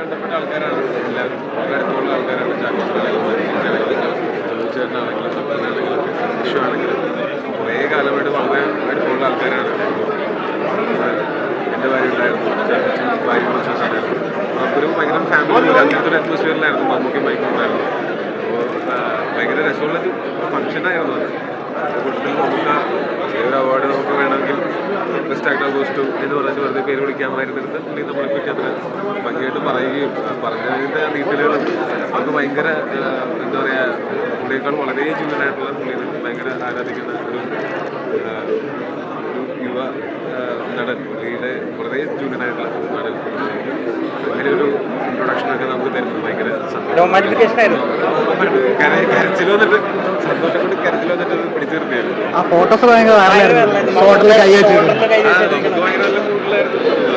ബന്ധപ്പെട്ട ആൾക്കാരാണ് എല്ലാവരും. വളരെ അടുത്തുള്ള ആൾക്കാരാണ്. ചോദിച്ചേട്ടനാണെങ്കിലും സമ്പന്നാണെങ്കിലും വിഷു ആണെങ്കിലും കുറേ കാലമായിട്ട് വളരെ അടുത്തുള്ള ആൾക്കാരാണ്. എൻ്റെ ഭാര്യ ഉണ്ടായിരുന്നു, ഭാര്യ ഉണ്ടായിരുന്നു. നമുക്കൊരു ഭയങ്കര ഫാമിലി അങ്ങനത്തെ ഒരു അറ്റ്മോസ്ഫിയറിലായിരുന്നു മമ്മൂക്കി മൈക്കുണ്ടായിരുന്നു. അപ്പോൾ ഭയങ്കര രസമുള്ളൊരു ഫംഗ്ഷനായിരുന്നു അത്. കൂട്ടത്തിൽ നമുക്ക് ഒരു അവാർഡ് നമുക്ക് വേണമെങ്കിൽ ബെസ്റ്റ് ആക്ടർ ഗോസ്റ്റു എന്ന് പറഞ്ഞിട്ട് വെറുതെ പേര് വിളിക്കാമായിരുന്നിടത്ത് പുള്ളി നമ്മളെപ്പറ്റി അത്ര ഭംഗിയായിട്ട് പറയുകയും പറഞ്ഞതിൻ്റെ ഡീറ്റെയിലുകളും നമുക്ക് ഭയങ്കര എന്താ പറയുക, പുള്ളിയേക്കാൾ വളരെ ജീവനായിട്ടുള്ള പുള്ളിയെ ഭയങ്കര ആരാധിക്കുന്ന ഒരു യുവ നടൻ, പുള്ളിയുടെ വളരെ ജൂനിയനായിട്ടുള്ള നടൻ. അങ്ങനെ ഒരു ഇൻട്രൊഡക്ഷനൊക്കെ നമുക്ക് തരുന്നത് ഭയങ്കര കരച്ചിൽ വന്നിട്ട് സന്തോഷം കൊണ്ട് കരച്ചിൽ വന്നിട്ട് അത് പിടിച്ചു നിർത്തിയായിരുന്നു. ആ ഫോട്ടോസ് ഭയങ്കര നമുക്ക് ഭയങ്കര നല്ല മൂഡിലായിരുന്നു.